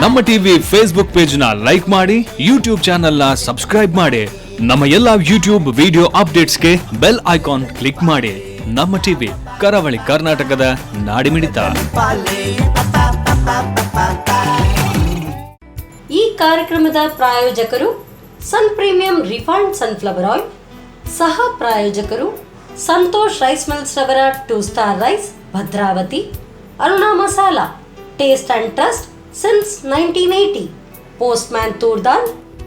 ನಮ್ಮ TV Facebook page ನ like ಮಾಡಿ, ಯೂಟ್ಯೂಬ್ ಚಾನೆಲ್ ನ ಸಬ್ಸ್ಕ್ರೈಬ್ ಮಾಡಿ. ನಮ್ಮ ಎಲ್ಲಾ ಯೂಟ್ಯೂಬ್ ವಿಡಿಯೋ ಅಪ್ಡೇಟ್ಸ್ಗೆ ಬೆಲ್ ಐಕಾನ್ ಕ್ಲಿಕ್ ಮಾಡಿ. ನಮ್ಮ ಟಿವಿ ಕರಾವಳಿ ಕರ್ನಾಟಕದ ನಾಡಿಮಿಡಿತ. ಈ ಕಾರ್ಯಕ್ರಮದ ಪ್ರಾಯೋಜಕರು Sun premium refined sunflower oil, ಸಹ ಪ್ರಾಯೋಜಕರು ಸಂತೋಷ್ ರೈಸ್ ಮಿಲ್ಸ್ ರವರ 2 star rice, Bhadravati, Aruna masala, taste and trust since 1980, Postman Turdal,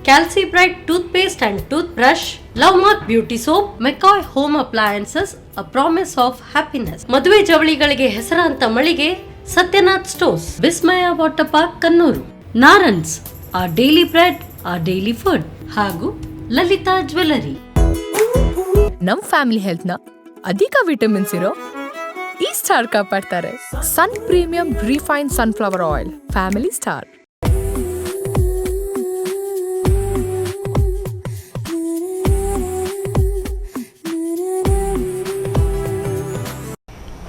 Calci Bright toothpaste and toothbrush, Lovemark beauty soap, McCoy home appliances, a promise of happiness. ಮದುವೆ ಜವಳಿಗಳಿಗೆ ಹೆಸರಾಂತ ಮಳಿಗೆ Satyanath stores, Vismaya water park Kannur, Narans our daily bread, our daily food, ಹಾಗೂ Lalitha jewellery. ನಮ್ family health ನ ಅಧಿಕ vitamins ಇರೋ ಈ ಸ್ಟಾರ್ ಕಾಪಾಡ್ತಾರೆ. Sun premium refined sunflower oil, family star.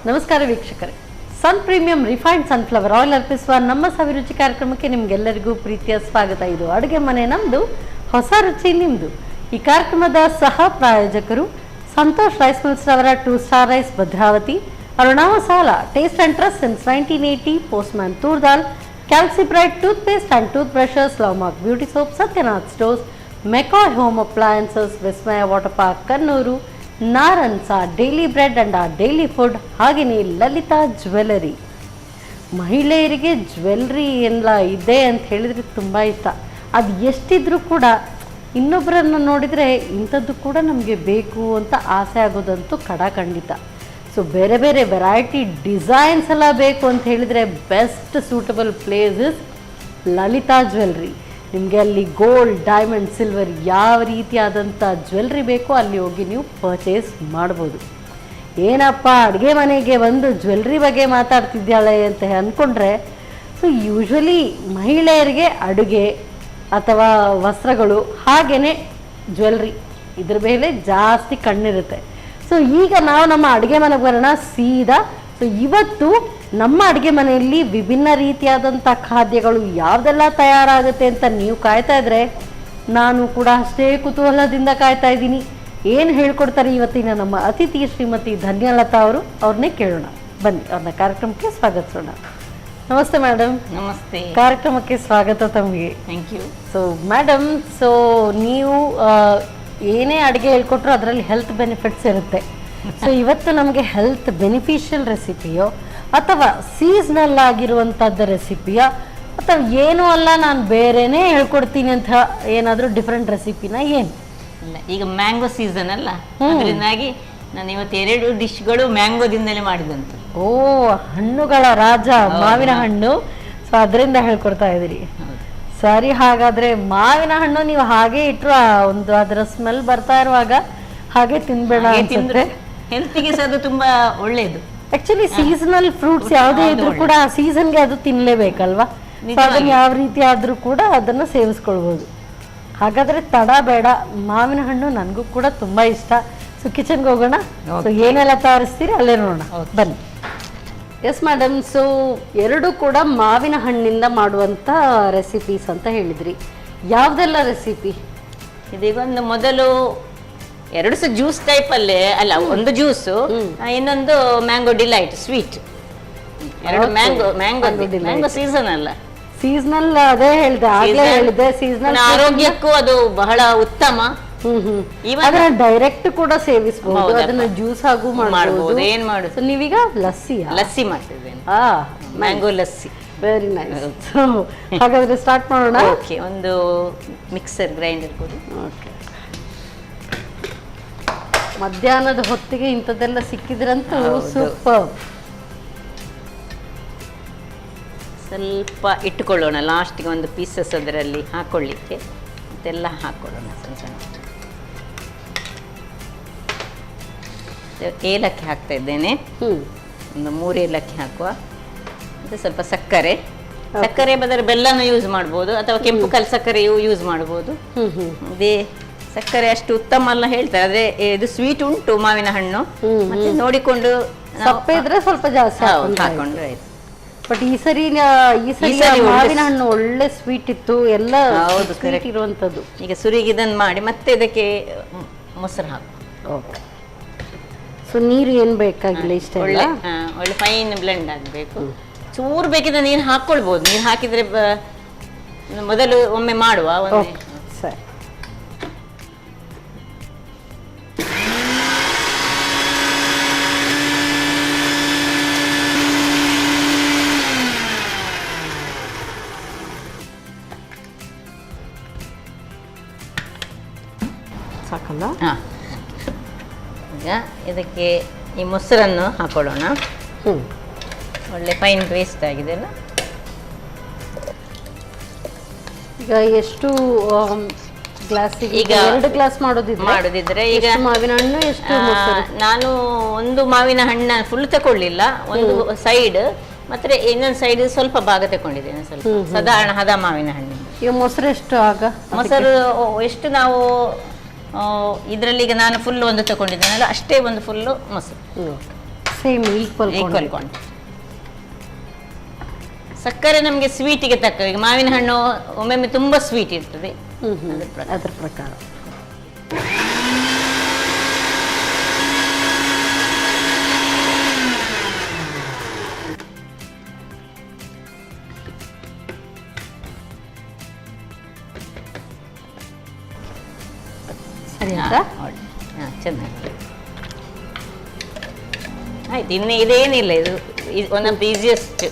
ನಮಸ್ಕಾರ ವೀಕ್ಷಕರೇ, ಸನ್ ಪ್ರೀಮಿಯಂ ರಿಫೈನ್ಡ್ ಸನ್ಫ್ಲವರ್ ಆಯಿಲ್ ಅರ್ಪಿಸುವ ನಮ್ಮ ಸವಿರುಚಿ ಕಾರ್ಯಕ್ರಮಕ್ಕೆ ನಿಮ್ಗೆಲ್ಲರಿಗೂ ಪ್ರೀತಿಯ ಸ್ವಾಗತ. ಇದು ಅಡುಗೆ ಮನೆ ನಮ್ದು, ಹೊಸ ರುಚಿ ನಿಮ್ದು. ಈ ಕಾರ್ಯಕ್ರಮದ ಸಹ ಪ್ರಾಯೋಜಕರು ಸಂತೋಷ್ ರೈಸ್ ಮಿಲ್ಸ್ ರವರ 2 star rice, Bhadravati, Aruna masala, taste and trust since 1980, Postman toor dal, calci bright toothpaste and tooth brushes, love mark beauty soap, Satyanath stores, McCoy home appliances, Vismaya water park Kannur, Narans daily bread and daily food, ಹಾಗೆಯೇ ಲಲಿತಾ ಜ್ಯುವೆಲರಿ. ಮಹಿಳೆಯರಿಗೆ ಜ್ಯುವೆಲ್ರಿ ಎಲ್ಲ ಇದೆ ಅಂತ ಹೇಳಿದರೆ ತುಂಬ ಇಷ್ಟ. ಅದು ಎಷ್ಟಿದ್ರೂ ಕೂಡ ಇನ್ನೊಬ್ಬರನ್ನು ನೋಡಿದರೆ ಇಂಥದ್ದು ಕೂಡ ನಮಗೆ ಬೇಕು ಅಂತ ಆಸೆ ಆಗೋದಂತೂ ಖಂಡಿತ. ಸೊ ಬೇರೆ ಬೇರೆ ವೆರೈಟಿ ಡಿಸೈನ್ಸ್ ಎಲ್ಲ ಬೇಕು ಅಂತ ಹೇಳಿದರೆ best suitable places Lalitha jewellery. ನಿಮಗೆ ಅಲ್ಲಿ ಗೋಲ್ಡ್, ಡೈಮಂಡ್, ಸಿಲ್ವರ್ ಯಾವ ರೀತಿಯಾದಂಥ ಜ್ಯುವೆಲ್ರಿ ಬೇಕೋ ಅಲ್ಲಿ ಹೋಗಿ ನೀವು ಪರ್ಚೇಸ್ ಮಾಡ್ಬೋದು. ಏನಪ್ಪ ಅಡುಗೆ ಮನೆಗೆ ಬಂದು ಜ್ಯುವೆಲ್ರಿ ಬಗ್ಗೆ ಮಾತಾಡ್ತಿದ್ದಾಳೆ ಅಂತ ಅಂದ್ಕೊಂಡ್ರೆ, ಸೊ ಯೂಶ್ವಲಿ ಮಹಿಳೆಯರಿಗೆ ಅಡುಗೆ ಅಥವಾ ವಸ್ತ್ರಗಳು ಹಾಗೆಯೇ ಜ್ಯುವೆಲ್ರಿ ಇದ್ರ ಮೇಲೆ ಜಾಸ್ತಿ ಕಣ್ಣಿರುತ್ತೆ. ಸೊ ಈಗ ನಾವು ನಮ್ಮ ಅಡುಗೆ ಮನೆಗೆ ಬರೋಣ ಸೀದಾ. ಸೊ ಇವತ್ತು ನಮ್ಮ ಅಡುಗೆ ಮನೆಯಲ್ಲಿ ವಿಭಿನ್ನ ರೀತಿಯಾದಂಥ ಖಾದ್ಯಗಳು ಯಾವುದೆಲ್ಲ ತಯಾರಾಗುತ್ತೆ ಅಂತ ನೀವು ಕಾಯ್ತಾ ಇದ್ರೆ, ನಾನು ಕೂಡ ಅಷ್ಟೇ ಕುತೂಹಲದಿಂದ ಕಾಯ್ತಾ ಇದ್ದೀನಿ. ಏನು ಹೇಳ್ಕೊಡ್ತಾರೆ ಇವತ್ತಿನ ನಮ್ಮ ಅತಿಥಿ ಶ್ರೀಮತಿ ಧನ್ಯಲತಾ ಅವರು, ಅವ್ರನ್ನೇ ಕೇಳೋಣ. ಬನ್ನಿ ಅವ್ರನ್ನ ಕಾರ್ಯಕ್ರಮಕ್ಕೆ ಸ್ವಾಗತಿಸೋಣ. ನಮಸ್ತೆ ಮೇಡಮ್. ನಮಸ್ತೆ. ಕಾರ್ಯಕ್ರಮಕ್ಕೆ ಸ್ವಾಗತ ತಮಗೆ. Thank you. So madam, so ನೀವು ಏನೇ ಅಡುಗೆ ಹೇಳ್ಕೊಟ್ರು ಅದರಲ್ಲಿ ಹೆಲ್ತ್ ಬೆನಿಫಿಟ್ಸ್ ಇರುತ್ತೆ. ಸೊ ಇವತ್ತು ನಮಗೆ ಹೆಲ್ತ್ ಬೆನಿಫಿಷಿಯಲ್ ರೆಸಿಪಿಯೋ ಅಥವಾ ಸೀಸ್ನಲ್ ಆಗಿರುವಂಥದ್ದು ರೆಸಿಪಿಯೋ ಅಥವಾ ಏನೂ ಅಲ್ಲ ನಾನು ಬೇರೆನೇ ಹೇಳ್ಕೊಡ್ತೀನಿ ಅಂತ ಏನಾದರೂ ಡಿಫ್ರೆಂಟ್ ರೆಸಿಪಿನ ಏನು? ಇಲ್ಲ, ಈಗ ಮ್ಯಾಂಗೋ ಸೀಸನ್ ಅಲ್ಲ, ಅದರಿಂದಾಗಿ ನಾನು ಇವತ್ತು 2 ಡಿಶ್ಗಳು ಮ್ಯಾಂಗೋದಿಂದಲೇ ಮಾಡಿದಂತ. ಓ, ಹಣ್ಣುಗಳ ರಾಜ ಮಾವಿನ ಹಣ್ಣು. ಸೊ ಅದರಿಂದ ಹೇಳ್ಕೊಡ್ತಾ ಇದ್ದೀರಿ. ಸರಿ, ಹಾಗಾದ್ರೆ ಮಾವಿನ ಹಣ್ಣು ನೀವು ಹಾಗೆ ಇಟ್ಟರು ಒಂದು ಅದರ ಸ್ಮೆಲ್ ಬರ್ತಾ ಇರುವಾಗ ಹಾಗೆ ತಿನ್ಬೇಡ ಅನ್ಸುತ್ತೆ. ಹೆಲ್ತಿಗೆ ಸಹ ಅದು ತುಂಬಾ ಒಳ್ಳೇದು. ಆಕ್ಚುಲಿ ಸೀಸನಲ್ ಫ್ರೂಟ್ಸ್ ಯಾವುದೇ ಇದ್ರೂ ಕೂಡ ಆ ಸೀಸನ್ಗೆ ಅದು ತಿನ್ಲೇಬೇಕಲ್ವಾ? ಅದನ್ನ ಯಾವ ರೀತಿ ಆದ್ರೂ ಕೂಡ ಅದನ್ನ ಸೇವಿಸ್ಕೊಳ್ಬಹುದು. ಹಾಗಾದ್ರೆ ತಡ ಬೇಡ, ಮಾವಿನ ಹಣ್ಣು ನನಗೂ ಕೂಡ ತುಂಬಾ ಇಷ್ಟ. ಸೊ ಕಿಚನ್ಗೆ ಹೋಗೋಣ. ಸೊ ಏನೆಲ್ಲ ತಯಾರಿಸ್ತೀರಿ ಅಲ್ಲೇ ನೋಡೋಣ, ಬನ್ನಿ. ಎಸ್ ಮೇಡಮ್, ಸೊ 2 ಕೂಡ ಮಾವಿನ ಹಣ್ಣಿಂದ ಮಾಡುವಂಥ ರೆಸಿಪೀಸ್ ಅಂತ ಹೇಳಿದ್ರಿ. ಯಾವುದೆಲ್ಲ ರೆಸಿಪಿ? ಇದೀಗೊಂದು ಮೊದಲು 2 ಸಹ ಜ್ಯೂಸ್ ಟೈಪಲ್ಲೇ ಅಲ್ಲ, ಒಂದು ಜ್ಯೂಸು, ಇನ್ನೊಂದು mango delight sweet. 2 mango season ಅಲ್ಲ, ಸೀಸನಲ್. ಅದೇ ಹೇಳಿದೆ, ಆಗಲೇ ಹೇಳಿದೆ, ಸೀಸನಲ್. ಆರೋಗ್ಯಕ್ಕೂ ಅದು ಬಹಳ ಉತ್ತಮ. ಅದನ್ನ ಡೈರೆಕ್ಟ್ ಕೂಡ ಸೇವಿಸಬಹುದು, ಅದನ್ನ ಜ್ಯೂಸ್ ಹಾಗೂ ಮಾಡಬಹುದು. ಏನ್ ಮಾಡುದು? ನೀವೀಗ ಲಸ್ಸಿ ಮಾಡ್ತಿದ್ದೇನೆ. ಮ್ಯಾಂಗೋ ಲಸ್ಸಿ. Very nice. ಹಾಗಾದ್ರೆ ಸ್ಟಾರ್ಟ್ ಮಾಡೋಣ. ಓಕೆ, ಒಂದು ಮಿಕ್ಸರ್ ಗ್ರೈಂಡರ್ ಕೊಡಿ. ಓಕೆ, ಮಧ್ಯಾಹ್ನದ ಹೊತ್ತಿಗೆ ಇಂಥದ್ದೆಲ್ಲ ಸಿಕ್ಕಿದ್ರಂತೂ ಸೂಪರ್. ಸ್ವಲ್ಪ ಇಟ್ಟುಕೊಳ್ಳೋಣ, ಲಾಸ್ಟ್ಗೆ ಒಂದು ಪೀಸಸ್ ಅದರಲ್ಲಿ ಹಾಕೊಳ್ಳಿಕ್ಕೆ. ಮತ್ತೆಲ್ಲ ಹಾಕೊಳ್ಳೋಣ ಸಣ್ಣ ಸಣ್ಣ. ಏಲಕ್ಕಿ ಹಾಕ್ತಾ ಇದ್ದೇನೆ, ಒಂದು 3 ಏಲಕ್ಕಿ ಹಾಕುವ. ಮತ್ತು ಸ್ವಲ್ಪ ಸಕ್ಕರೆ ಬದಲು ಬೆಲ್ಲನೂ ಯೂಸ್ ಮಾಡ್ಬೋದು, ಅಥವಾ ಕೆಂಪು ಕಲ್ ಸಕ್ಕರೆಯೂ ಯೂಸ್ ಮಾಡ್ಬೋದು. ಅದೇ ಸಕ್ಕರೆ ಅಷ್ಟು ಉತ್ತಮ ಅಲ್ಲ ಹೇಳ್ತಾರೆ, ಆದ್ರೆ ಇದು ಸ್ವೀಟ್ ಉಂಟು ಮಾವಿನ ಹಣ್ಣು, ಮತ್ತೆ ನೋಡಿಕೊಂಡು ಸಪ್ಪೆ ಇದ್ರೆ ಸ್ವಲ್ಪ ಜಾಸ್ತಿ ಹಾಕೊಂಡ್ರೆ ಆಯ್ತು. ಬಟ್ ಈ ಸರಿ ಮಾವಿನ ಹಣ್ಣು ಒಳ್ಳೆ ಸ್ವೀಟ್ ಇತ್ತು, ಎಲ್ಲ ಹೌದು, ಸ್ವೀಟ್ ಇರುವಂತದ್ದು. ಈಗ ಸುರಿಗೆ ಇದನ್ನು ಮಾಡಿ ಮತ್ತೆ ಇದಕ್ಕೆ ಮೊಸರು ಹಾಕು. ಓಕೆ. ಸೊ ನೀರು ಏನು ಬೇಕಾಗಿಲ್ಲ, ಇಷ್ಟ ಒಳ್ಳೆ ಒಳ್ಳೆ ಫೈನ್ ಬ್ಲೆಂಡ್ ಆಗಬೇಕು. ಚೂರು ಬೇಕಿದ್ರೆ ನೀರು ಹಾಕ್ಕೊಳ್ಬೋದು, ನೀರು ಹಾಕಿದ್ರೆ ಮೊದಲು ಒಮ್ಮೆ ಮಾಡುವ. ಸರಿ. ಸಾಕಲ್ಲ? ಹಾಂ, ಈಗ ಇದಕ್ಕೆ ಈ ಮೊಸರನ್ನು ಹಾಕೊಳ್ಳೋಣ. ಒಳ್ಳೆ ಫೈನ್ ಪೇಸ್ಟ್ ಆಗಿದೆ ಅಲ್ಲ. ಈಗ ಎಷ್ಟು ಗ್ಲಾಸಿಗೆ? ಈಗ 2 ಗ್ಲಾಸ್ ಮಾಡೋದಿದ್ರೆ ಈಗ ಮಾವಿನ ಹಣ್ಣು ಎಷ್ಟು? ನಾನು ಒಂದು ಮಾವಿನ ಹಣ್ಣು ಫುಲ್ ತಗೊಳ್ಳಿಲ್ಲ, ಒಂದು ಸೈಡ್ ಮತ್ತೆ ಇನ್ನೊಂದು ಸೈಡ್ ಸ್ವಲ್ಪ ಭಾಗ ತಗೊಂಡಿದ್ದೇನೆ, ಸ್ವಲ್ಪ ಸಾಧಾರಣ ಹದ ಮಾವಿನ ಹಣ್ಣು. ಈಗ ಮೊಸರು ಎಷ್ಟು? ಆಗ ಮೊಸರು ಎಷ್ಟು ನಾವು ಇದರಲ್ಲಿ ಈಗ ನಾನು ಫುಲ್ ಒಂದು ತಗೊಂಡಿದ್ದೇನಲ್ಲ, ಅಷ್ಟೇ ಒಂದು ಫುಲ್ಲು ಮೊಸರು. Same equal quantity. ಸಕ್ಕರೆ ನಮಗೆ ಸ್ವೀಟಿಗೆ ತಕ್ಕ. ಈಗ ಮಾವಿನ ಹಣ್ಣು ಒಮ್ಮೊಮ್ಮೆ ತುಂಬ ಸ್ವೀಟ್ ಇರ್ತದೆ, ಅದರ ಪ್ರಕಾರ. ಸರಿ ಚೆನ್ನಾಗಿ ಆಯ್ತು. ಇನ್ನು ಇದೇನಿಲ್ಲ, ಇದು ಒನ್ ಆಫ್ ದ ಈಸಿಯೆಸ್ಟ್.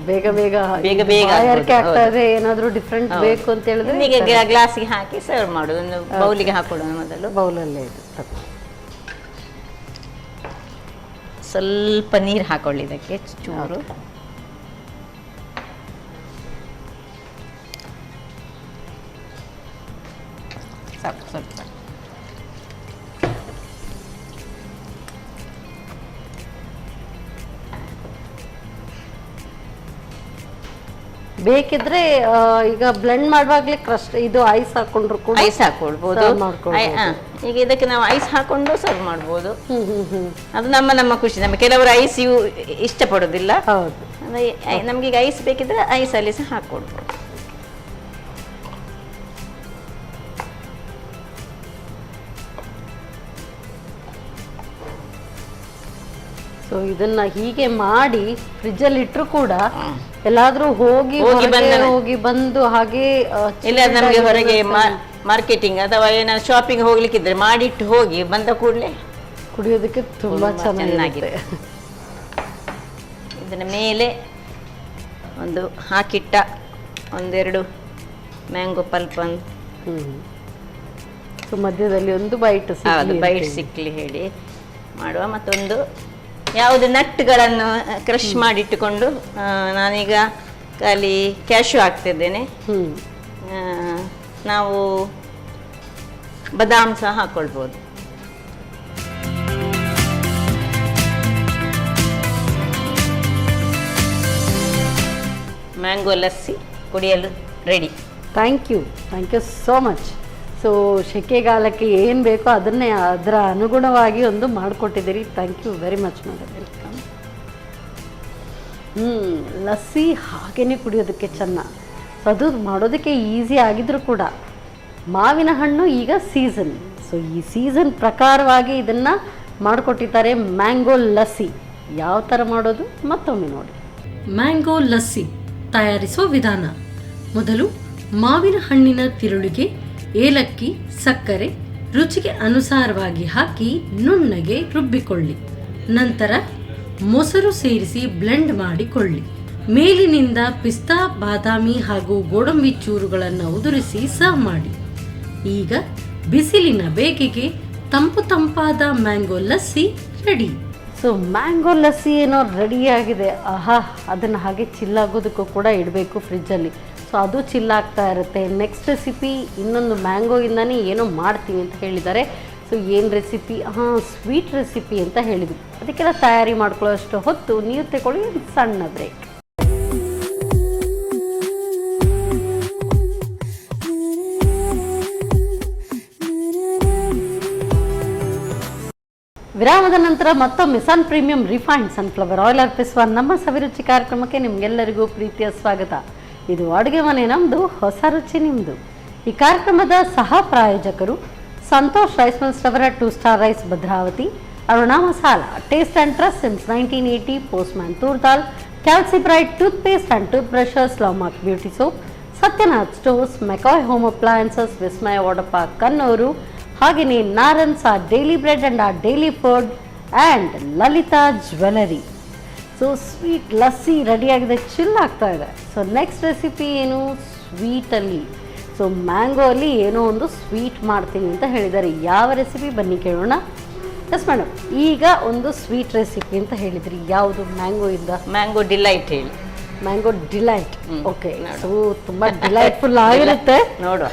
ಬೇಗ ಬೇಗ ಬೇಗ ಬೇಗ ಆಗ್ತಾ ಇದೆ. ಏನಾದರೂ ಡಿಫ್ರೆಂಟ್ ಬೇಕು ಅಂತ ಹೇಳಿದ್ರೆ ಈಗ ಗ್ಲಾಸಿಗೆ ಹಾಕಿ ಸರ್ವ್ ಮಾಡೋದು. ಒಂದು ಬೌಲಿಗೆ ಹಾಕೊಳ್ಳೋಣ. ಮೊದಲು ಬೌಲಲ್ಲೇ ಸ್ವಲ್ಪ ನೀರು ಹಾಕೊಳ್ಳಿ ಇದಕ್ಕೆ, ಚೂರು. ಸಾಕು, ಸ್ವಲ್ಪ. ಬೇಕಿದ್ರೆ ಈಗ ಬ್ಲೆಂಡ್ ಮಾಡುವಾಗಲೇ ಕ್ರಸ್ಟ್ ಇದು ಐಸ್ ಹಾಕೊಂಡ್ರು ಕೂಡ ಐಸ್ ಹಾಕೊಳ್ಬಹುದು. ಈಗ ಇದಕ್ಕೆ ನಾವು ಐಸ್ ಹಾಕೊಂಡು ಸರ್ವ್ ಮಾಡ್ಬೋದು. ಅದು ನಮ್ಮ ಖುಷಿ. ನಮ್ಮ ಕೆಲವರು ಐಸ್ ಇಷ್ಟಪಡೋದಿಲ್ಲ. ನಮ್ಗೆ ಈಗ ಐಸ್ ಬೇಕಿದ್ರೆ ಐಸ್ ಅಲ್ಲಿ ಸಹ ಹಾಕೊಳ್ಬೋದು. ಸೊ ಇದನ್ನ ಹೀಗೆ ಮಾಡಿ ಫ್ರಿಜ್ ಅಲ್ಲಿ ಇಟ್ಟರು ಕೂಡ ಎಲ್ಲಾದ್ರೂ ಹೋಗಿ ಬಂದು ಹಾಗೆ ಇಲ್ಲ, ನಮಗೆ ಹೊರಗೆ ಮಾರ್ಕೆಟಿಂಗ್ ಅಥವಾ ಏನಾದ್ರು ಶಾಪಿಂಗ್ ಹೋಗ್ಲಿಕ್ಕಿದ್ರೆ ಮಾಡಿಟ್ಟು ಹೋಗಿ ಬಂದ ಕೂಡಲೇ ಕುಡಿಯೋದಕ್ಕೆ ತುಂಬಾ ಚೆನ್ನಾಗಿದೆ. ಇದರ ಮೇಲೆ ಒಂದು ಹಾಕಿಟ್ಟ ಒಂದೆರಡು ಮ್ಯಾಂಗೋ ಪಲ್ಪ್ ಮಧ್ಯದಲ್ಲಿ ಒಂದು ಬೈಟ್ ಸಿಕ್ಲಿ ಹೇಳಿ ಮಾಡುವ. ಮತ್ತೊಂದು ಯಾವುದು ನಟ್ಗಳನ್ನು ಕ್ರಷ್ ಮಾಡಿಟ್ಟುಕೊಂಡು, ನಾನೀಗ ಖಾಲಿ ಕ್ಯಾಶ್ಯೂ ಹಾಕ್ತಿದ್ದೇನೆ. ನಾವು ಬಾದಾಮ್ ಸಹ ಹಾಕ್ಕೊಳ್ಬೋದು. ಮ್ಯಾಂಗೋ ಲಸ್ಸಿ ಕುಡಿಯಲು ready. Thank you so much. So ಸೆಕೆಗಾಲಕ್ಕೆ ಏನು ಬೇಕೋ ಅದನ್ನೇ ಅದರ ಅನುಗುಣವಾಗಿ ಒಂದು ಮಾಡಿಕೊಟ್ಟಿದ್ದೀರಿ. Thank you very much madam. Welcome. Lassi ಹಾಗೇ ಕುಡಿಯೋದಕ್ಕೆ ಚೆನ್ನ. ಸೊ ಅದು ಮಾಡೋದಕ್ಕೆ ಈಸಿ ಆಗಿದ್ರೂ ಕೂಡ ಮಾವಿನ ಹಣ್ಣು ಈಗ ಸೀಸನ್. ಸೊ ಈ ಸೀಸನ್ ಪ್ರಕಾರವಾಗಿ ಇದನ್ನು ಮಾಡಿಕೊಟ್ಟಿದ್ದಾರೆ ಮ್ಯಾಂಗೋ ಲಸ್ಸಿ. ಯಾವ ಥರ ಮಾಡೋದು ಮತ್ತೊಮ್ಮೆ ನೋಡಿ. ಮ್ಯಾಂಗೋ ಲಸ್ಸಿ ತಯಾರಿಸುವ ವಿಧಾನ: ಮೊದಲು ಮಾವಿನ ಹಣ್ಣಿನ ತಿರುಳಿಗೆ ಏಲಕ್ಕಿ, ಸಕ್ಕರೆ ರುಚಿಗೆ ಅನುಸಾರವಾಗಿ ಹಾಕಿ ನುಣ್ಣಗೆ ರುಬ್ಬಿಕೊಳ್ಳಿ. ನಂತರ ಮೊಸರು ಸೇರಿಸಿ ಬ್ಲೆಂಡ್ ಮಾಡಿಕೊಳ್ಳಿ. ಮೇಲಿನಿಂದ ಪಿಸ್ತಾ, ಬಾದಾಮಿ ಹಾಗೂ ಗೋಡಂಬಿ ಚೂರುಗಳನ್ನು ಉದುರಿಸಿ ಸರ್ವ್ ಮಾಡಿ. ಈಗ ಬಿಸಿಲಿನ ಬೇಗೆಗೆ ತಂಪಾದ mango lassi ready. So mango lassi ಏನೋ ರೆಡಿಯಾಗಿದೆ. ಆಹಾ, ಅದನ್ನು ಹಾಗೆ ಚಿಲ್ಲಾಗೋದಕ್ಕೂ ಕೂಡ ಇಡಬೇಕು ಫ್ರಿಜ್ಜಲ್ಲಿ. ಸೊ ಅದು ಚಿಲ್ಲಾಗ್ತಾ ಇರುತ್ತೆ. ನೆಕ್ಸ್ಟ್ ರೆಸಿಪಿ ಇನ್ನೊಂದು ಮ್ಯಾಂಗೋಯಿಂದನೇ ಏನೋ ಮಾಡ್ತೀವಿ ಅಂತ ಹೇಳಿದ್ದಾರೆ. ಸೊ ಏನು ರೆಸಿಪಿ? ಸ್ವೀಟ್ ರೆಸಿಪಿ ಅಂತ ಹೇಳಿದ್ವಿ. ಅದಕ್ಕೆಲ್ಲ ತಯಾರಿ ಮಾಡ್ಕೊಳ್ಳೋಷ್ಟು ಹೊತ್ತು ನೀವು ತಗೊಳ್ಳಿ ಒಂದು ಸಣ್ಣ ಬ್ರೇಕ್. ವಿರಾಮದ ನಂತರ ಮತ್ತೊಮ್ಮೆ ಸನ್ ಪ್ರೀಮಿಯಂ ರಿಫೈನ್ಡ್ ಸನ್ಫ್ಲವರ್ ಆಯಿಲ್ ಅರ್ಪಿಸುವ ನಮ್ಮ ಸವಿರುಚಿ ಕಾರ್ಯಕ್ರಮಕ್ಕೆ ನಿಮಗೆಲ್ಲರಿಗೂ ಪ್ರೀತಿಯ ಸ್ವಾಗತ. ಇದು ಅಡುಗೆ ಮನೆ ನಮ್ಮದು, ಹೊಸ ರುಚಿ ನಿಮ್ಮದು. ಈ ಕಾರ್ಯಕ್ರಮದ ಸಹ ಪ್ರಾಯೋಜಕರು ಸಂತೋಷ್ ರೈಸ್ ಮಿಲ್ಸ್ ರವರ 2 star rice Bhadravati, Aruna masala, taste and trust since 1980, Postman toor dal, calci bright tooth paste and tooth brushes, love mark beauty soap, Satyanath stores, McCoy home appliances, Vismaya water park Kannur, ಹಾಗೆಯೇ Narans our daily bread and our daily food and Lalitha jewellery. So sweet lassi ರೆಡಿಯಾಗಿದೆ, chill ಆಗ್ತಾ ಇದೆ. So next recipe ಏನು, ಸ್ವೀಟಲ್ಲಿ. So mango ಅಲ್ಲಿ ಏನೋ ಒಂದು sweet ಮಾಡ್ತೀನಿ ಅಂತ ಹೇಳಿದ್ದಾರೆ. ಯಾವ ರೆಸಿಪಿ ಬನ್ನಿ ಕೇಳೋಣ. ಎಸ್ ಮೇಡಮ್, ಈಗ ಒಂದು ಸ್ವೀಟ್ ರೆಸಿಪಿ ಅಂತ ಹೇಳಿದ್ರಿ, ಯಾವುದು? ಮ್ಯಾಂಗೋ ಇಂದ ಮ್ಯಾಂಗೋ ಡಿಲೈಟ್ ಹೇಳಿ. Mango delight, okay. ಸೊ ತುಂಬಾ ಡಿಲೈಟ್ಫುಲ್ ಆಗಿರುತ್ತೆ, ನೋಡುವ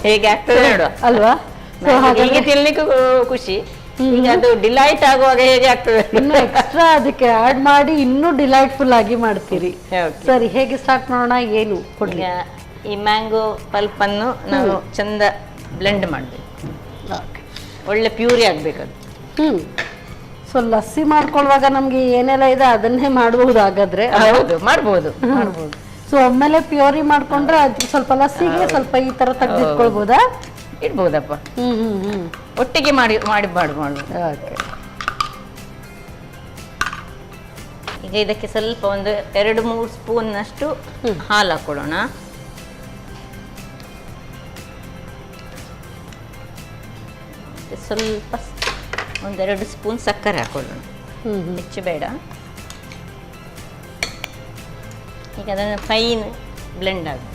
ಹೇಗೆ ಆಗ್ತದೆ ನೋಡುವ ಅಲ್ವಾ? ಸೊ ಹೀಗೆ ತಿನ್ಲಿಕ್ಕೂ ಖುಷಿ, ಈಗ ಅದು ಡಿಲೈಟ್ ಆಗುವಾಗ ಹೇಗೆ ಆಗ್ತದೆ ಇನ್ನು ಎಕ್ಸ್ಟ್ರಾ ಅದಕ್ಕೆ ಆಡ್ ಮಾಡಿ ಇನ್ನೂ ಡಿಲೈಟ್ಫುಲ್ ಆಗಿ ಮಾಡ್ತೀರಿ. ಸರಿ, ಹೇಗೆ ಸ್ಟಾರ್ಟ್ ಮಾಡೋಣ? ಏನು ಕೊಡ್ಲಿ? ಈ ಮ್ಯಾಂಗೋ ಪಲ್ಪ್ ಅನ್ನು ನಾವು ಚಂದ ಬ್ಲೆಂಡ್ ಮಾಡಬೇಕು, ಒಳ್ಳೆ ಪ್ಯೂರಿ ಆಗ್ಬೇಕು ಅದು. ಸೊ ಲಸ್ಸಿ ಮಾಡ್ಕೊಳ್ಳುವಾಗ ನಮ್ಗೆ ಏನೆಲ್ಲ ಇದೆ ಅದನ್ನೇ ಮಾಡಬಹುದು ಹಾಗಾದ್ರೆ? ಹೌದು, ಮಾಡ್ಬೋದು ಮಾಡ್ಬೋದು. ಸೊ ಒಮ್ಮೆಲೆ ಪ್ಯೂರಿ ಮಾಡ್ಕೊಂಡ್ರೆ ಅದು ಸ್ವಲ್ಪ ಲಸ್ಸಿಗೆ ಸ್ವಲ್ಪ ಈ ತರ ತೆಗೆದಿಟ್ಕೊಳ್ಬೋದಾ? ಇಡ್ಬೋದಪ್ಪ, ಒಟ್ಟಿಗೆ ಮಾಡಿ ಮಾಡಿ ಮಾಡ್ಬೋದು. ಈಗ ಇದಕ್ಕೆ ಸ್ವಲ್ಪ ಒಂದು 2-3 ಸ್ಪೂನ್ ಅಷ್ಟು ಹಾಲು ಹಾಕೊಳ್ಳೋಣ. ಸ್ವಲ್ಪ 1-2 ಸ್ಪೂನ್ ಸಕ್ಕರೆ ಹಾಕೊಳ್ಳೋಣ, ಹೆಚ್ಚು ಬೇಡ. ಈಗ ಅದನ್ನು ಫೈನ್ ಬ್ಲೆಂಡ್ ಆಗಬೇಕು.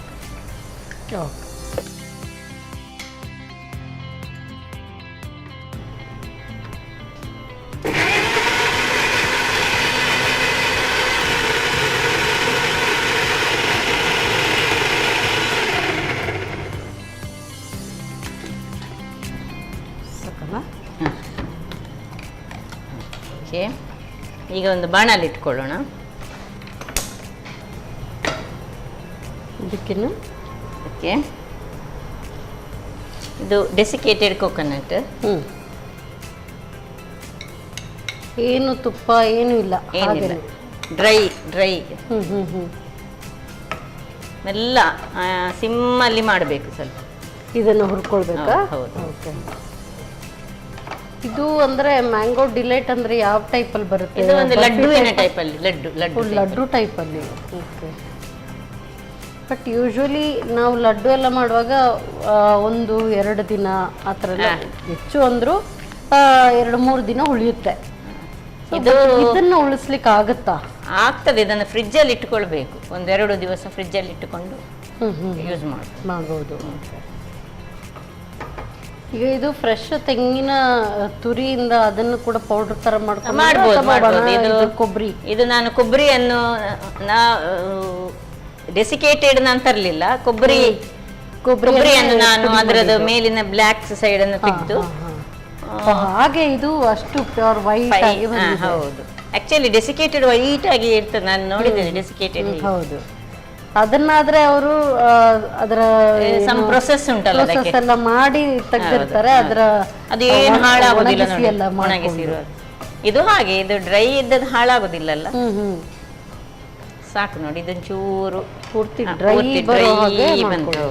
ಈಗ ಒಂದು ಬಾಣಲ್ಲಿ ಇಟ್ಕೊಳ್ಳೋಣ. ಅದಕ್ಕೆ ಇದು ಡೆಸಿಕೇಟೆಡ್ ಕೋಕೋನಟ್, ಏನು ತುಪ್ಪ ಏನು ಇಲ್ಲ, ಏನಿಲ್ಲ, ಡ್ರೈ. ಎಲ್ಲ ಸಿಮ್ಮಲ್ಲಿ ಮಾಡಬೇಕು, ಸ್ವಲ್ಪ ಇದನ್ನು ಹುರ್ಕೊಳ್ಬೇಕಾ? ಹೌದು. ಇದು ಅಂದ್ರೆ ಮ್ಯಾಂಗೋ ಡಿಲೈಟ್ ಅಂದ್ರೆ ಯಾವ ಟೈಪ್ ಅಲ್ಲಿ ಬರುತ್ತೆ? ಇದು ಒಂದು ಲಡ್ಡುವಿನ ಟೈಪ್ ಅಲ್ಲಿ, ಲಡ್ಡು ಟೈಪ್ ಅಲ್ಲಿ. ಓಕೆ. ಬಟ್ ಯೂಶುವಲಿ ನಾವು ಲಡ್ಡು ಎಲ್ಲ ಮಾಡುವಾಗ 1-2 ದಿನ ಆ ಥರ ಎಲ್ಲ, ಹೆಚ್ಚು ಅಂದ್ರು 2-3 ದಿನ ಉಳಿಯುತ್ತೆ. ಇದನ್ನ ಉಳಿಸ್ಲಿಕ್ಕೆ ಆಗುತ್ತಾ? ಆಗ್ತದೆ. ಇದನ್ನು ಫ್ರಿಜ್ಜಲ್ಲಿ ಇಟ್ಕೊಳ್ಬೇಕು, 1-2 ದಿವಸ ಫ್ರಿಜ್ಜಲ್ಲಿ ಇಟ್ಟುಕೊಂಡು ಯೂಸ್ ಮಾಡ್ಬೋದು. ಈಗ ಇದು ಫ್ರೆಶ್ ತೆಂಗಿನ ತುರಿಯಿಂದ ಅದನ್ನು ಕೂಡ ಪೌಡರ್ ತರ ಮಾಡ್ಬೋದು. ಕೊಬ್ಬರಿ, ಇದು ನಾನು ಕೊಬ್ಬರಿಯನ್ನು ಡೆಸಿಕೇಟೆಡ್ ನಾನು ತರಲಿಲ್ಲ. ಕೊಬ್ಬರಿಯನ್ನು ನಾನು ಅದರದ ಮೇಲಿನ ಬ್ಲ್ಯಾಕ್ ಸೈಡ್ ಅನ್ನು ತೆಗೆದು, ಹಾಗೆ ಇದು ಅಷ್ಟು ಪ್ಯೂರ್ ವೈಟ್ ಆಗಿ ಬಂದಿದೆ. ಹೌದು, ಆಕ್ಚುಲಿ ಡೆಸಿಕೇಟೆಡ್ ವೈಟ್ ಆಗಿ ಇರ್ತದೆ, ನಾನು ನೋಡಿದ್ದೇನೆ ಡೆಸಿಕೇಟೆಡ್. ಹೌದು, ಅದನ್ನಾದ್ರೆ ಅವರು ಅದರ ಪ್ರೊಸೆಸ್ ಉಂಟಲ್ಲ, ಪ್ರೊಸೆಸ್ ಎಲ್ಲ ಮಾಡಿ ತೆಗೆದಿರ್ತಾರೆ. ಅದು ಏನು ಹಾಳಾಗೋದಿಲ್ಲ ನೋಡಿ, ಒಣಗಿಸಿರುವ. ಇದು ಹಾಗೆ, ಇದು ಡ್ರೈ ಇದ್ದದ್ದು ಹಾಳಾಗೋದಿಲ್ಲಲ್ಲ. ಸಾಕು ನೋಡಿ, ಇದೊಂದು ಚೂರು ಪೂರ್ತಿ ಡ್ರೈ ಬಂತು.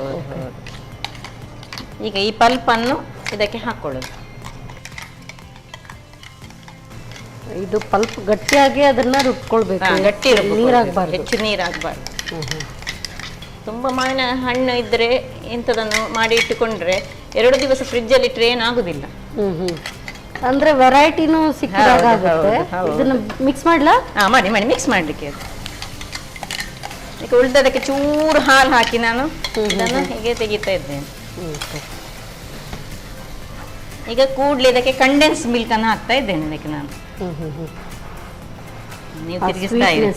ಈಗ ಈ ಪಲ್ಪನ್ನು ಇದಕ್ಕೆ ಹಾಕೊಳ್ಳೋದು. ಇದು ಪಲ್ಪ್ ಗಟ್ಟಿಯಾಗಿ ಅದನ್ನ ರುಬ್ಕೊಳ್ಬೇಕು, ಗಟ್ಟಿ ನೀರಾಗಬಾರ್ದು, ಹೆಚ್ಚು ನೀರಾಗಬಾರ್ದು. ತುಂಬ ಮಾವಿನ ಹಣ್ಣು ಇದ್ರೆ ಇಂಥದನ್ನು ಮಾಡಿ ಇಟ್ಟುಕೊಂಡ್ರೆ 2 ದಿವಸ ಫ್ರಿಜ್ಜಲ್ಲಿ ಇಟ್ಟರೆ ಏನಾಗುದಿಲ್ಲ. ಅಂದ್ರೆ ವೆರೈಟಿನೂ ಸಿಕ್ಕಾಗುತ್ತೆ. ಇದನ್ನ ಮಿಕ್ಸ್ ಮಾಡ್ಲಾ? ಮಾಡಿ ಮಿಕ್ಸ್ ಮಾಡ್ಲಿಕ್ಕೆ. ಅದು ಈಗ ಉಳಿದದಕ್ಕೆ ಚೂರು ಹಾಲು ಹಾಕಿ ನಾನು ಇದನ್ನು ಹೀಗೆ ತೆಗಿತಾ ಇದ್ದೇನೆ. ಈಗ ಕೂಡ್ಲೆ ಇದಕ್ಕೆ ಕಂಡೆನ್ಸ್ ಮಿಲ್ಕ್ ಅನ್ನು ಹಾಕ್ತಾ ಇದ್ದೇನೆ ಇದಕ್ಕೆ ನಾನು. ನೀವು ತಿರುಗಿಸ್ತಾ ಇರಿ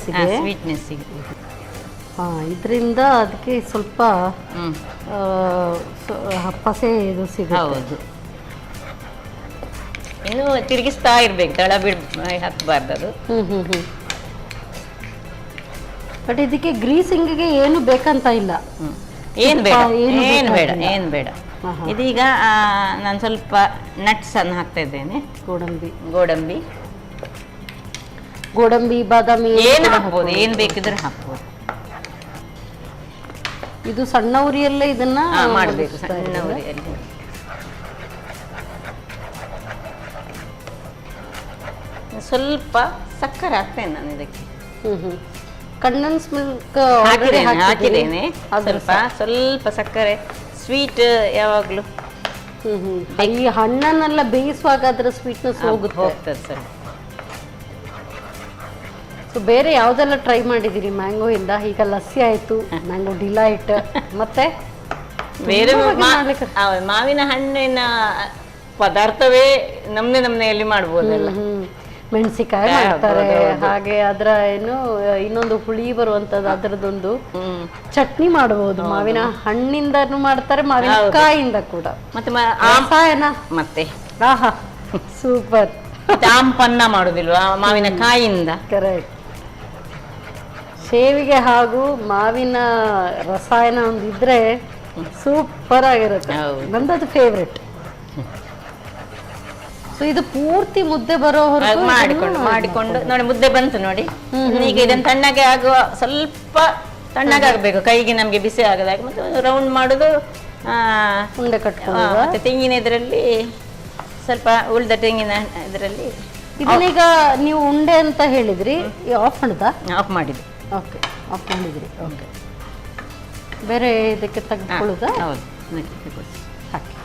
ಸ್ವೀಟ್ನೆಸ್ಸಿಗೆ. ಇದರಿಂದ ಅದಕ್ಕೆ ಸ್ವಲ್ಪ ಪಸೆ ಇದು ಸಿಗುತ್ತೆ. ಇನ್ನು ತಿರುಗಿಸ್ತಾ ಇರ್ಬೇಕು, ತಳ ಹಾಕಬಾರ್ದು ಅದು. ಬಟ್ ಇದಕ್ಕೆ ಗ್ರೀಸಿಂಗ್ಗೆ ಏನು ಬೇಕಂತ ಇಲ್ಲ, ಏನು ಬೇಡ, ಏನು ಬೇಡ, ಏನು ಬೇಡ. ಇದೀಗ ನಾನು ಸ್ವಲ್ಪ ನಟ್ಸ್ ಅನ್ನು ಹಾಕ್ತಾ ಇದ್ದೇನೆ. ಗೋಡಂಬಿ ಬಾದಾಮಿ ಏನು ಹಾಕ್ಬೋದು, ಏನು ಬೇಕಿದ್ರೆ ಹಾಕ್ಬೋದು. ಇದು ಸಣ್ಣ ಉರಿಯಲ್ಲೇ ಇದನ್ನ ಮಾಡಬೇಕು, ಸಣ್ಣ ಉರಿಯಲ್ಲಿ. ಸ್ವಲ್ಪ ಸಕ್ಕರೆ ಹಾಕ್ತೇನೆ ನಾನು ಇದಕ್ಕೆ. ಕಂಡೆನ್ಸ್ ಮಿಲ್ಕ್ ಹಾಕಿದ್ದೇನೆ. ಸ್ವಲ್ಪ ಸಕ್ಕರೆ, ಸ್ವೀಟ್ ಯಾವಾಗಲೂ ಈ ಹಣ್ಣನ್ನೆಲ್ಲ ಬೇಯಿಸುವಾಗ ಅದರ ಸ್ವೀಟ್ನೆಸ್ ಹೋಗ್ತದೆ ಸರ್. ಸೊ ಬೇರೆ ಯಾವ್ದೆಲ್ಲ ಟ್ರೈ ಮಾಡಿದಿರಿ ಮ್ಯಾಂಗೋ ಇಂದ? ಈಗ ಲಸ್ಸಿ ಆಯ್ತು, ಮ್ಯಾಂಗೋ ಡಿಲೈಟ್, ಮತ್ತೆ ಬೇರೆ ಮಾವಿನ ಹಣ್ಣಿನ ಪದಾರ್ಥವೇ ನಮ್ನೆಯಲ್ಲಿ ಮಾಡ್ಬೋದಲ್ಲ. ಮೆಣಸಿಕಾಯಿ ಮಾಡ್ತಾರೆ, ಹಾಗೆ ಅದರ ಏನು ಇನ್ನೊಂದು ಹುಳಿ ಬರುವಂತದ್ದು ಅದರದೊಂದು ಚಟ್ನಿ ಮಾಡಬಹುದು. ಮಾವಿನ ಹಣ್ಣಿಂದನೂ ಮಾಡ್ತಾರೆ, ಮಾವಿನಕಾಯಿಂದ ಕೂಡ. ಮತ್ತೆ ರಸಾಯನ ಮತ್ತೆ ಆಹಾ ಸೂಪರ್. ಆಂಪನ್ನ ಮಾಡುದಿಲ್ವಾ ಮಾವಿನಕಾಯಿಂದ? ಕರೆಕ್ಟ್. ಸೇವಿಗೆ ಹಾಗೂ ಮಾವಿನ ರಸಾಯನ ಒಂದಿದ್ರೆ ಸೂಪರ್ ಆಗಿರುತ್ತೆ. ನಂದದು ಫೇವ್ರೆಟ್. ಸೊ ಇದು ಪೂರ್ತಿ ಮುದ್ದೆ ಬರೋವರೆಗೂ ಮಾಡಿಕೊಂಡು ನೋಡಿ, ಮುದ್ದೆ ಬಂತು ನೋಡಿ. ಈಗ ಇದನ್ನು ತಣ್ಣಗೆ ಆಗುವ, ಸ್ವಲ್ಪ ತಣ್ಣಗೆ ಆಗಬೇಕು, ಕೈಗೆ ನಮಗೆ ಬಿಸಿ ಆಗದಾಗ. ಮತ್ತೆ ರೌಂಡ್ ಮಾಡುದು, ಉಂಡೆ ಕಟ್ಕೊಂಡು ಮತ್ತೆ ತೆಂಗಿನ ಇದರಲ್ಲಿ ಸ್ವಲ್ಪ ಉಳ್ದ ತೆಂಗಿನ ಇದರಲ್ಲಿ. ಇದನ್ನೀಗ ನೀವು ಉಂಡೆ ಅಂತ ಹೇಳಿದ್ರಿ, ಆಫ್ ಮಾಡಿದ? ಆಫ್ ಮಾಡಿದ್ವಿ. ಓಕೆ, ಆಫ್ ಮಾಡಿದ್ರಿ. ಓಕೆ, ಬೇರೆ ಇದಕ್ಕೆ ತೆಗೆದುಕೊಳ್ಳುದಾ? ಹೌದು, ಹಾಕಿ.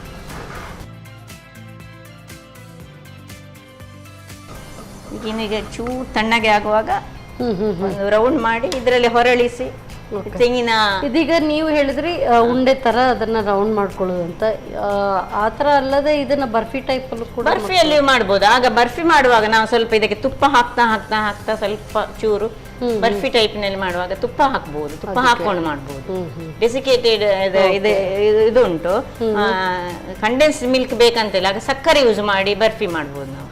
ಈಗ ಚೂರು ತಣ್ಣಗೆ ಆಗುವಾಗ ಒಂದು ರೌಂಡ್ ಮಾಡಿ ಇದರಲ್ಲಿ ಹೊರಳಿಸಿ ತೆಂಗಿನ. ಇದೀಗ ನೀವು ಹೇಳಿದ್ರಿ ಉಂಡೆ ತರ ಅದನ್ನ ರೌಂಡ್ ಮಾಡ್ಕೊಳ್ಳೋದು ಅಂತ. ಆತರ ಅಲ್ಲದೆ ಇದನ್ನ ಬರ್ಫಿ ಟೈಪ್ ಅಲ್ಲೂ ಕೂಡ ಬರ್ಫಿಯಲ್ಲಿ ಮಾಡ್ಬೋದು. ಆಗ ಬರ್ಫಿ ಮಾಡುವಾಗ ನಾವು ಸ್ವಲ್ಪ ಇದಕ್ಕೆ ತುಪ್ಪ ಹಾಕ್ತಾ ಹಾಕ್ತಾ ಹಾಕ್ತಾ ಸ್ವಲ್ಪ ಚೂರು ಬರ್ಫಿ ಟೈಪ್ ನಲ್ಲಿ ಮಾಡುವಾಗ ತುಪ್ಪ ಹಾಕ್ಬಹುದು, ತುಪ್ಪ ಹಾಕೊಂಡು ಮಾಡ್ಬೋದು. ಡೆಸಿಕೇಟೆಡ್ ಇದು ಉಂಟು, ಕಂಡೆನ್ಸ್ ಮಿಲ್ಕ್ ಬೇಕಂತಿಲ್ಲ, ಆಗ ಸಕ್ಕರೆ ಯೂಸ್ ಮಾಡಿ ಬರ್ಫಿ ಮಾಡ್ಬೋದು ನಾವು.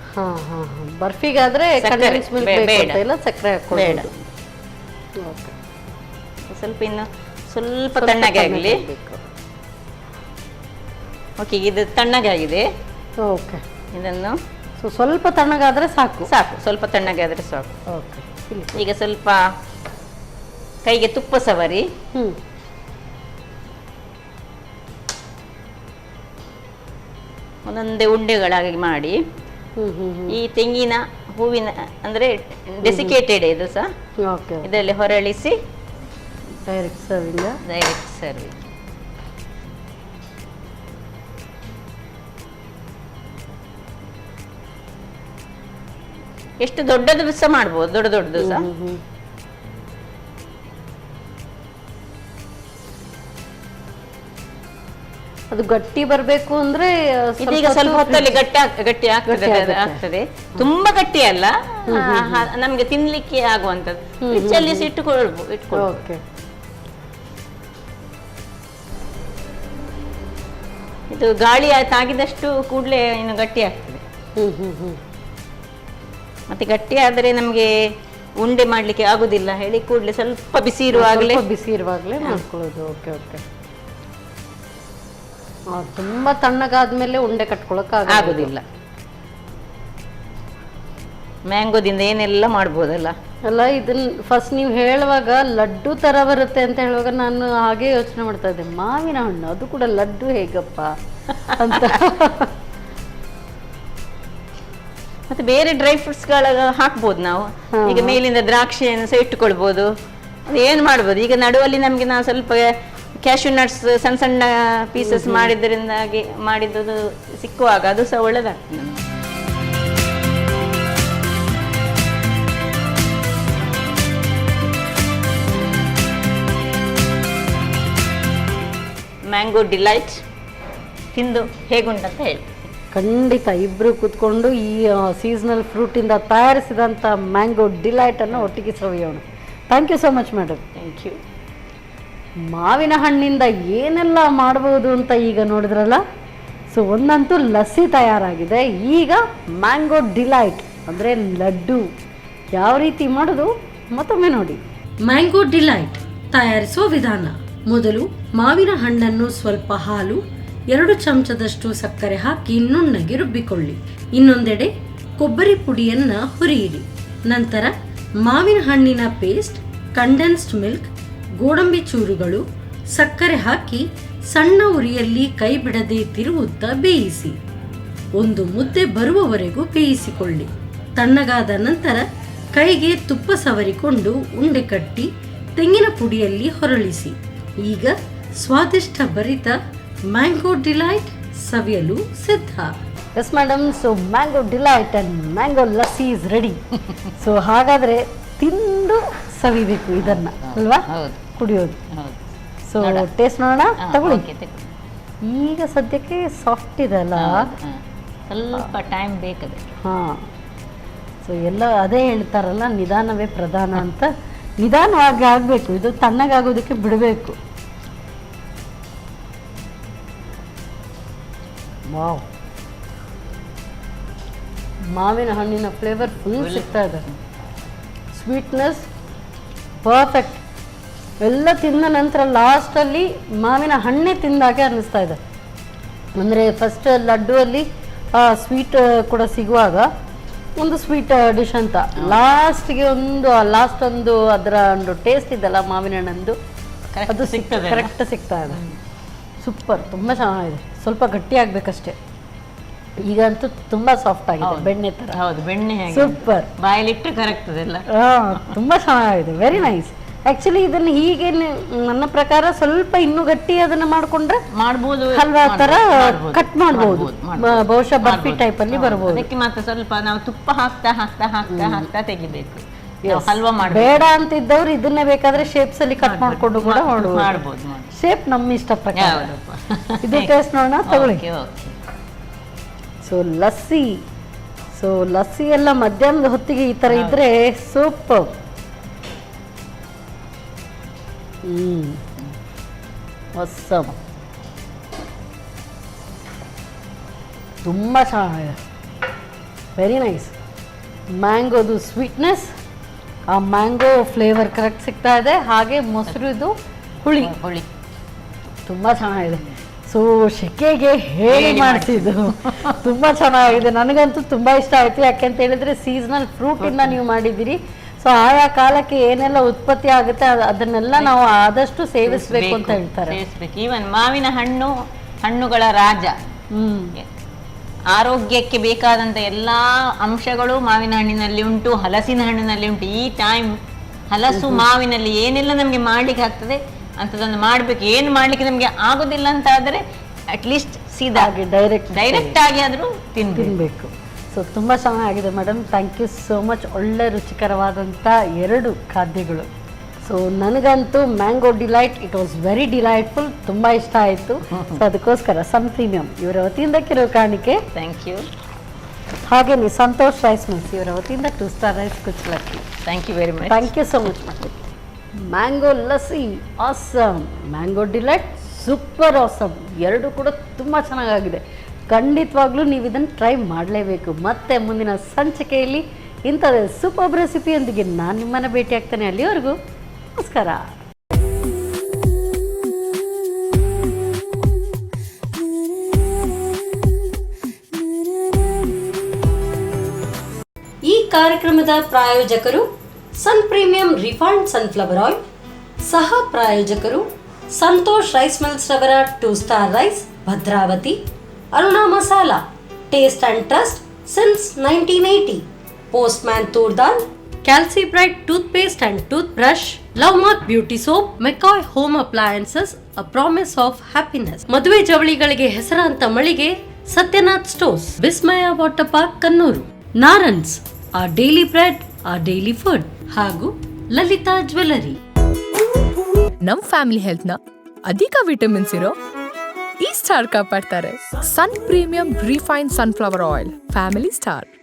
ಬರ್ಫಿಗಾದ್ರೆ ಕಂಡೆನ್ಸ್ ಮಿಲ್ಕ್ ಬೇಡ, ಸಕ್ಕರೆ ಬೇಡ. ಸ್ವಲ್ಪ ಇನ್ನು ಸ್ವಲ್ಪ ತಣ್ಣಗೆ ಆಗಲಿ. ಓಕೆ, ಇದು ತಣ್ಣಗೆ ಆಗಿದೆ. ಓಕೆ, ಇದನ್ನು ಸ್ವಲ್ಪ ತಣ್ಣಗಾದ್ರೆ ಸಾಕು. ಸ್ವಲ್ಪ ತಣ್ಣಗೆ ಆದ್ರೆ ಸಾಕು. ಓಕೆ, ಈಗ ಸ್ವಲ್ಪ ಕೈಗೆ ತುಪ್ಪ ಸವರಿ ಒಂದೊಂದೇ ಉಂಡೆಗಳಾಗಿ ಮಾಡಿ ಈ ತೆಂಗಿನ ಹೂವಿನ ಅಂದ್ರೆ ಡೆಸಿಕೇಟೆಡ್ ಇದು ಸಹ ಇದರಲ್ಲಿ ಹೊರಳಿಸಿ ಡೈರೆಕ್ಟ್ ಸರ್ವಿಂಗ್. ಎಷ್ಟು ದೊಡ್ಡದು ಸಹ ಮಾಡ್ಬೋದು, ದೊಡ್ಡದು ಸಹ. ಅದು ಗಟ್ಟಿ ಬರ್ಬೇಕು ಅಂದ್ರೆ ಇದೀಗ ಸ್ವಲ್ಪ ಹೊತ್ತಲ್ಲಿ ಗಟ್ಟಿ ಆಗ್ತದೆ. ತುಂಬಾ ಗಟ್ಟಿ ಅಲ್ಲ, ನಮ್ಗೆ ತಿನ್ಲಿಕ್ಕೆ ಆಗುವಂತದ್ದು. ಫ್ರಿಡ್ಜಲ್ಲಿ ಇಟ್ಕೊಳ್ಬೋದು. ಇದು ಗಾಳಿ ತಾಗಿದಷ್ಟು ಕೂಡಲೇ ಇನ್ನು ಗಟ್ಟಿ ಆಗ್ತದೆ. ಮತ್ತೆ ಗಟ್ಟಿ ಆದ್ರೆ ನಮ್ಗೆ ಉಂಡೆ ಮಾಡ್ಲಿಕ್ಕೆ ಆಗುದಿಲ್ಲ ಹೇಳಿ ಕೂಡಲೇ ಸ್ವಲ್ಪ ಬಿಸಿ ಇರುವಾಗಲೇ ಮಾಡ್ಕೊಳ್ಳೋದು. Okay okay. ತುಂಬಾ ತಣ್ಣಗಾದ್ಮೇಲೆ ಉಂಡೆ ಕಟ್ಕೊಳಕ್ ಆಗುದಿಲ್ಲ. ಮ್ಯಾಂಗೋದಿಂದ ಏನೆಲ್ಲ ಮಾಡ್ಬೋದಲ್ಲ ಅಲ್ಲ. ಇದನ್ನ ಫಸ್ಟ್ ನೀವು ಹೇಳುವಾಗ ಲಡ್ಡು ತರ ಬರುತ್ತೆ ಅಂತ ಹೇಳುವಾಗ ನಾನು ಹಾಗೆ ಯೋಚನೆ ಮಾಡ್ತಾ ಇದ್ದೆ, ಮಾವಿನ ಹಣ್ಣು ಅದು ಕೂಡ ಲಡ್ಡು ಹೇಗಪ್ಪ ಅಂತ. ಮತ್ತೆ ಬೇರೆ ಡ್ರೈ ಫ್ರೂಟ್ಸ್ ಗಳ ಹಾಕ್ಬೋದು ನಾವು. ಈಗ ಮೇಲಿಂದ ದ್ರಾಕ್ಷಿಯನ್ನು ಸಹ ಇಟ್ಟುಕೊಳ್ಬೋದು. ಏನ್ ಮಾಡ್ಬೋದು, ಈಗ ನಡುವಲ್ಲಿ ನಮ್ಗೆ ನಾವು ಸ್ವಲ್ಪ ಕ್ಯಾಶ್ಯೂ ನಟ್ಸ್ ಸಣ್ಣ ಸಣ್ಣ ಪೀಸಸ್ ಮಾಡಿದ್ರಿಂದಾಗಿ ಮಾಡಿದ್ದು ಸಿಕ್ಕುವಾಗ ಅದು ಸಹ ಒಳ್ಳೆದಾಗ್ತದೆ. ಮ್ಯಾಂಗೋ ಡಿಲೈಟ್ ತಿಂದು ಹೇಗುಂಟಂತ ಹೇಳಿ. ಖಂಡಿತ ಇಬ್ರು ಕೂತ್ಕೊಂಡು ಈ ಸೀಸನಲ್ ಫ್ರೂಟ್ ಇಂದ ತಯಾರಿಸಿದಂಥ ಮ್ಯಾಂಗೋ ಡಿಲೈಟ್ ಅನ್ನು ಒಟ್ಟಿಗೆ ಸವಿಯೋಣ. Thank you so much madam. Thank you. ಮಾವಿನ ಹಣ್ಣಿಂದ ಏನೆಲ್ಲ ಮಾಡಬಹುದು ಅಂತ ಈಗ ನೋಡಿದ್ರಲ್ಲ. ಸೊ ಒಂದಂತೂ ಲಸ್ಸಿ ತಯಾರಾಗಿದೆ. ಈಗ ಮ್ಯಾಂಗೋ ಡಿಲೈಟ್ ಅಂದರೆ ಲಡ್ಡು ಯಾವ ರೀತಿ ಮಾಡೋದು ಮತ್ತೊಮ್ಮೆ ನೋಡಿ. ಮ್ಯಾಂಗೋ ಡಿಲೈಟ್ ತಯಾರಿಸುವ ವಿಧಾನ: ಮೊದಲು ಮಾವಿನ ಹಣ್ಣನ್ನು ಸ್ವಲ್ಪ ಹಾಲು, 2 ಚಮಚದಷ್ಟು ಸಕ್ಕರೆ ಹಾಕಿ ನುಣ್ಣಗೆ ರುಬ್ಬಿಕೊಳ್ಳಿ. ಇನ್ನೊಂದೆಡೆ ಕೊಬ್ಬರಿ ಪುಡಿಯನ್ನು ಹುರಿಯಿರಿ. ನಂತರ ಮಾವಿನ ಹಣ್ಣಿನ ಪೇಸ್ಟ್, ಕಂಡೆನ್ಸ್ಡ್ ಮಿಲ್ಕ್, ಗೋಡಂಬಿ ಚೂರುಗಳು, ಸಕ್ಕರೆ ಹಾಕಿ ಸಣ್ಣ ಉರಿಯಲ್ಲಿ ಕೈ ಬಿಡದೆ ತಿರುವುತ್ತಾ ಬೇಯಿಸಿ. ಒಂದು ಮುದ್ದೆ ಬರುವವರೆಗೂ ಬೇಯಿಸಿಕೊಳ್ಳಿ. ತಣ್ಣಗಾದ ನಂತರ ಕೈಗೆ ತುಪ್ಪ ಸವರಿಕೊಂಡು ಉಂಡೆ ಕಟ್ಟಿ ತೆಂಗಿನ ಪುಡಿಯಲ್ಲಿ ಹೊರಳಿಸಿ. ಈಗ ಸ್ವಾದಿಷ್ಟ ಭರಿತ ಮ್ಯಾಂಗೋ ಡಿಲೈಟ್ ಸವಿಯಲು ಸಿದ್ಧ. Yes madam, so mango delight and mango lassi is ready. So ಹಾಗಾದರೆ ತಿಂದು ಸವಿಬೇಕು ಇದನ್ನು ಅಲ್ವಾ, ಕುಡಿಯೋದು. ಸೊ ಟೇಸ್ಟ್ ನೋಡೋಣ, ತಗೊಳ್ಳಿ. ಈಗ ಸದ್ಯಕ್ಕೆ ಸಾಫ್ಟ್ ಇದೆ ಅಲ್ಲ, ಸ್ವಲ್ಪ ಟೈಮ್ ಬೇಕು. ಹಾಂ, ಸೊ ಎಲ್ಲ ಅದೇ ಹೇಳ್ತಾರಲ್ಲ, ನಿಧಾನವೇ ಪ್ರಧಾನ ಅಂತ. ನಿಧಾನವಾಗಿ ಆಗಬೇಕು, ಇದು ತಣ್ಣಗಾಗೋದಕ್ಕೆ ಬಿಡಬೇಕು. ವಾವ್, ಮಾವಿನ ಹಣ್ಣಿನ ಫ್ಲೇವರ್ ಫುಲ್ ಸಿಗ್ತಾ ಇದೆ. Sweetness perfect. ಎಲ್ಲ ತಿಂದ ನಂತರ ಲಾಸ್ಟಲ್ಲಿ ಮಾವಿನ ಹಣ್ಣೆ ತಿಂದಾಗೆ ಅನ್ನಿಸ್ತಾ ಇದೆ. ಅಂದರೆ ಫಸ್ಟ್ ಲಡ್ಡು ಅಲ್ಲಿ ಸ್ವೀಟ್ ಕೂಡ ಸಿಗುವಾಗ ಒಂದು ಸ್ವೀಟ್ ಡಿಶ್ ಅಂತ, ಲಾಸ್ಟ್ಗೆ ಒಂದು ಅದರ ಒಂದು ಟೇಸ್ಟ್ ಇದೆಲ್ಲ ಮಾವಿನ ಹಣ್ಣಂದು, ಅದು ಕರೆಕ್ಟ್ ಸಿಗ್ತಾ ಇದೆ. ಸೂಪರ್, ತುಂಬ ಚೆನ್ನಾಗಿದೆ. ಸ್ವಲ್ಪ ಗಟ್ಟಿ ಆಗಬೇಕಷ್ಟೇ. ಈಗಂತೂ ತುಂಬ ಸಾಫ್ಟ್ ಆಗಿದೆ, ಬೆಣ್ಣೆ ಥರ. ಹೌದು, ಬೆಣ್ಣೆ ಸೂಪರ್. ಬಾಯಲ್ಲಿಟ್ಟು ಕರಗ್ತದೆಲ್ಲ. ತುಂಬ ಚೆನ್ನಾಗಿದೆ, ವೆರಿ ನೈಸ್. ಆಕ್ಚುಲಿ ಇದನ್ನು ಹೀಗೆ ನನ್ನ ಪ್ರಕಾರ ಸ್ವಲ್ಪ ಇನ್ನೂ ಗಟ್ಟಿ ಅದನ್ನ ಮಾಡ್ಕೊಂಡ್ರೆ ಮಾಡ್ಬೋದು, ಹಲ್ವಾ ತರ ಕಟ್ ಮಾಡ್ಬೋದು, ಬಹುಶಃ ಬರ್ಫಿ ಟೈಪ್ ಅಲ್ಲಿ ಬರ್ಬೋದು. ಅದಕ್ಕೆ ಮಾತ್ರ ಸ್ವಲ್ಪ ನಾವು ತುಪ್ಪ ಹಾಕ್ತಾ ಹಾಕ್ತಾ ಹಾಕ್ತಾ ಹಾಕ್ತಾ ತೆಗಿಬೇಕು. ಹಲ್ವಾ ಬೇಡ ಅಂತ ಇದ್ದವ್ರು ಇದನ್ನೇ ಬೇಕಾದ್ರೆ ಶೇಪ್ಸ್ ಅಲ್ಲಿ ಕಟ್ ಮಾಡ್ಕೊಂಡು ಕೂಡ ಮಾಡ್ಬೋದು. ಶೇಪ್ ನಮ್ಮ ಇಷ್ಟ ಪ್ರಕಾರ. ಇದು ಟೇಸ್ಟ್ ನೋಡೋಣ, ತಗೊಳ್ಳಿ. ಸೊ ಲಸ್ಸಿ ಎಲ್ಲ ಮಧ್ಯಾಹ್ನದ ಹೊತ್ತಿಗೆ ಈ ತರ ಇದ್ರೆ ಸೂಪರ್. awesome. ತುಂಬ ಚೆನ್ನಾಗಿದೆ, ವೆರಿ ನೈಸ್. ಮ್ಯಾಂಗೋದು ಸ್ವೀಟ್ನೆಸ್, ಆ ಮ್ಯಾಂಗೋ ಫ್ಲೇವರ್ ಕರೆಕ್ಟ್ ಸಿಗ್ತಾ ಇದೆ. ಹಾಗೆ ಮೊಸರು ಇದು ಹುಳಿ ತುಂಬ ಚೆನ್ನಾಗಿದೆ. ಸೊ ಶೆಕೆಗೆ ಹೇಳಿ ಮಾಡಿಸಿದ್ದು ತುಂಬ ಚೆನ್ನಾಗಿದೆ. ನನಗಂತೂ ತುಂಬ ಇಷ್ಟ ಆಯಿತು. ಯಾಕೆಂತ ಹೇಳಿದರೆ ಸೀಸನಲ್ ಫ್ರೂಟಿಂದ ನೀವು ಮಾಡಿದ್ದೀರಿ. ಸೊ ಆಯಾ ಕಾಲಕ್ಕೆ ಏನೆಲ್ಲ ಉತ್ಪತ್ತಿ ಆಗುತ್ತೆ ಅದನ್ನೆಲ್ಲ ನಾವು ಆದಷ್ಟು ಸೇವಿಸಬೇಕು ಅಂತ ಹೇಳ್ತಾರೆ. ಈವನ್ ಮಾವಿನ ಹಣ್ಣುಗಳ ರಾಜ. ಆರೋಗ್ಯಕ್ಕೆ ಬೇಕಾದಂಥ ಎಲ್ಲ ಅಂಶಗಳು ಮಾವಿನ ಹಣ್ಣಿನಲ್ಲಿ ಉಂಟು, ಹಲಸಿನ ಹಣ್ಣಿನಲ್ಲಿ ಉಂಟು. ಈ ಟೈಮ್ ಹಲಸು ಮಾವಿನಲ್ಲಿ ಏನೆಲ್ಲ ನಮಗೆ ಮಾಡ್ಲಿಕ್ಕೆ ಆಗ್ತದೆ ಅಂಥದ್ದನ್ನು ಮಾಡಬೇಕು. ಏನು ಮಾಡ್ಲಿಕ್ಕೆ ನಮಗೆ ಆಗೋದಿಲ್ಲ ಅಂತ ಆದರೆ ಅಟ್ಲೀಸ್ಟ್ ಸೀದಾ ಡೈರೆಕ್ಟ್ ಆಗಿ ಆದರೂ ತಿನ್ಬೇಕು. ಸೊ ತುಂಬ ಚೆನ್ನಾಗಿದೆ madam, thank you so much. ಒಳ್ಳೆ ರುಚಿಕರವಾದಂಥ 2 ಖಾದ್ಯಗಳು. ಸೊ ನನಗಂತೂ mango delight it was very delightful, ತುಂಬ ಇಷ್ಟ ಆಯಿತು. ಸೊ ಅದಕ್ಕೋಸ್ಕರ ಸನ್ ಪ್ರೀಮಿಯಂ ಇವರ ವತಿಯಿಂದ ಕೆಲವು ಕಾಣಿಕೆ. Thank you. ಹಾಗೆಯೇ ಸಂತೋಷ್ ರೈಸ್ ಮಿಲ್ಸ್ ಇವರ ವತಿಯಿಂದ 2 ಸ್ಟಾರ್ ರೈಸ್ ಕುಚ್ಚಲಕ್ಕಿ. Thank you very much. Thank you so much. Mango lassi awesome, mango delight super awesome. 2 ಕೂಡ ತುಂಬ ಚೆನ್ನಾಗಿದೆ. ಖಂಡಿತವಾಗ್ಲೂ ನೀವು ಇದನ್ನು ಟ್ರೈ ಮಾಡಲೇಬೇಕು. ಮತ್ತೆ ಮುಂದಿನ ಸಂಚಿಕೆಯಲ್ಲಿ ಇಂಥದ್ದೇ ಸೂಪರ್ ರೆಸಿಪಿಯೊಂದಿಗೆ ನಾನು ನಿಮ್ಮನ್ನು ಭೇಟಿ ಆಗ್ತೇನೆ. ಅಲ್ಲಿವರೆಗೂ ನಮಸ್ಕಾರ. ಈ ಕಾರ್ಯಕ್ರಮದ ಪ್ರಾಯೋಜಕರು Sun premium refined sunflower oil. ಸಹ ಪ್ರಾಯೋಜಕರು ಸಂತೋಷ್ ರೈಸ್ ಮಿಲ್ಸ್ ರವರ 2 star rice Bhadravati. Aruna masala, taste and trust since 1980. Postman toor dal, calci bright tooth paste and tooth brush, love mark beauty soap, McCoy home appliances, a promise of happiness. ಮದುವೆ ಜವಳಿಗಳಿಗೆ ಹೆಸರಾಂತ ಮಳಿಗೆ Satyanath stores, Vismaya water park Kannur, Narans, our daily bread, our daily food, ಹಾಗೂ Lalitha jewellery. ನಮ್ family health ನ ಅಧಿಕ vitamins ಇರೋ ಈ ಸ್ಟಾರ್ ಕಾಪಾಡ್ತಾರೆ. Sun premium refined sunflower oil, family star.